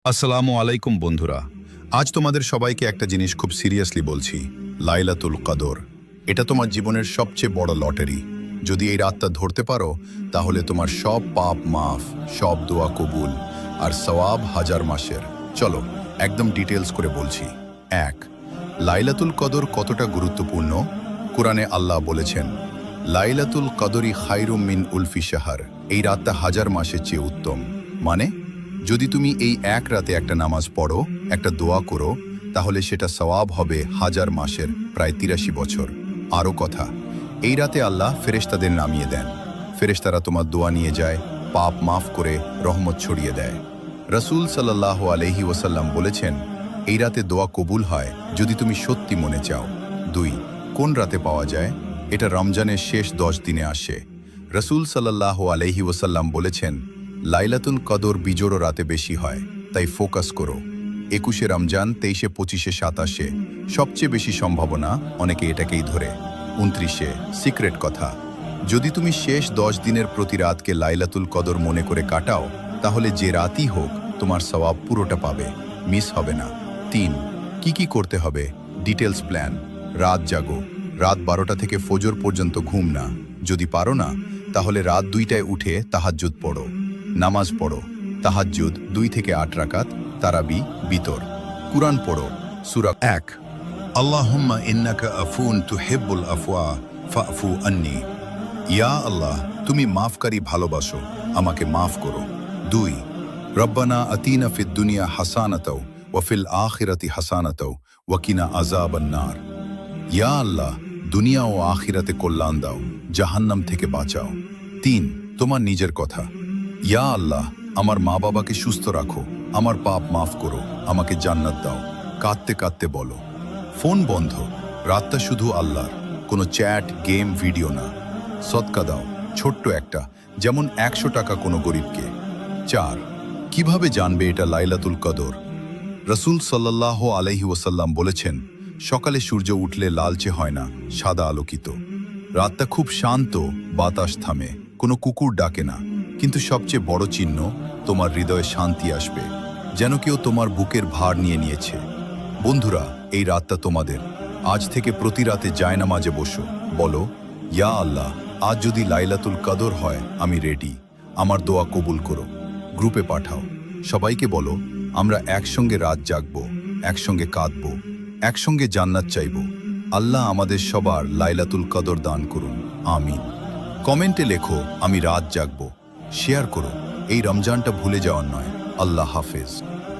আসসালামু আলাইকুম বন্ধুরা। আজ তোমাদের সবাইকে একটা জিনিস খুব সিরিয়াসলি বলছি। লাইলাতুল কদর, এটা তোমার জীবনের সবচেয়ে বড় লটারি। যদি এই রাতটা ধরতে পারো তাহলে তোমার সব পাপ মাফ, সব দোয়া কবুল, আর সওয়াব হাজার মাসের। চলো একদম ডিটেলস করে বলছি। 1. লাইলাতুল কদর কতটা গুরুত্বপূর্ণ? কোরআনে আল্লাহ বলেছেন, লাইলাতুল কদরি খায়রুম মিন উলফি শাহর। এই রাতটা হাজার মাসের চেয়ে উত্তম। মানে যদি তুমি এই এক রাতে একটা নামাজ পড়ো, একটা দোয়া করো, তাহলে সেটা সওয়াব হবে হাজার মাসের, প্রায় ৮৩ বছর। আরও কথা, এই রাতে আল্লাহ ফেরেশতাদের নামিয়ে দেন। ফেরেশতারা তোমার দোয়া নিয়ে যায়, পাপ মাফ করে রহমত ছড়িয়ে দেয়। রাসূল সাল্লাল্লাহু আলাইহি ওয়াসাল্লাম বলেছেন, এই রাতে দোয়া কবুল হয় যদি তুমি সত্যি মনে চাও। 2. কোন রাতে পাওয়া যায়? এটা রমজানের শেষ 10 দিনে আসে। রাসূল সাল্লাল্লাহু আলাইহি ওয়াসাল্লাম বলেছেন, লাইলাতুল কদর বিজোড় রাতে বেশি হয়, তাই ফোকাস করো। 21 রমজান, 23, 25, 27 সবচেয়ে বেশি সম্ভাবনা, অনেকে এটাকেই ধরে। 29 সিক্রেট কথা, যদি তুমি শেষ 10 দিনের প্রতি রাতকে লাইলাতুল কদর মনে করে কাটাও, তাহলে যে রাতই হোক তোমার সওয়াব পুরোটা পাবে, মিস হবে না। 3. কি করতে হবে? Details plan. রাত জাগো, রাত 12টা থেকে ফজর পর্যন্ত ঘুম না। যদি পারো না, তাহলে রাত 2টায় উঠে তাহাজ্জুদ পড়ো। নামাজ পড়ো, তাহাজ্জুদ 2 থেকে 8 রাকাত, তারাবি, বিতর। কুরআন পড়ো, সূরা 1। আল্লাহুম্মা ইন্নাকা আফুন তুহিব্বুল আফওয়া ফাফু আন্নি। ইয়া আল্লাহ, তুমি মাফকারী ভালোবাসো, আমাকে মাফ করো। 2. রব্বানা আতিনা ফিদ দুনিয়া হাসানাতাও ওয়া ফিল আখিরাতি হাসানাতাও ওয়া কিনা আযাবান নার। ইয়া আল্লাহ, দুনিয়া ও আখিরাতে কল্যাণ দাও, জাহান্নাম থেকে বাঁচাও। 3. তোমার নিজের কথা। ইয়া আল্লাহ, আমার মা বাবাকে সুস্থ রাখো, আমার পাপ মাফ করো, আমাকে জান্নাত দাও। কাঁদতে কাঁদতে বলো। ফোন বন্ধ, রাতটা শুধু আল্লাহর, কোনো চ্যাট, গেম, ভিডিও না। সদকা দাও, ছোট্ট একটা, যেমন 100 টাকা কোনো গরিবকে। 4. কিভাবে জানবে এটা লাইলাতুল কদর? রাসূল সাল্লাল্লাহু আলাইহি ওয়াসাল্লাম বলেছেন, সকালে সূর্য উঠলে লালচে হয় না, সাদা আলোকিত। রাতটা খুব শান্ত, বাতাস থামে, কোনো কুকুর ডাকে না। কিন্তু সবচেয়ে বড় চিহ্ন, তোমার হৃদয়ে শান্তি আসবে, যেন কেউ তোমার বুকের ভার নিয়ে নিয়েছে। বন্ধুরা, এই রাতটা তোমাদের। আজ থেকে প্রতি রাতে জায়নামাজে বসো, বলো, ইয়া আল্লাহ, আজ যদি লাইলাতুল কদর হয় আমি রেডি, আমার দোয়া কবুল করো। গ্রুপে পাঠাও, সবাইকে বলো, আমরা একসঙ্গে রাত জাগবো, একসঙ্গে কাঁদবো, একসঙ্গে জান্নাত চাইব। আল্লাহ আমাদের সবার লাইলাতুল কদর দান করুন, আমিন। কমেন্টে লেখো, আমি রাত জাগবো। শেয়ার করো, এই রমজানটা ভুলে যাওয়ার নয়। আল্লাহ হাফেজ।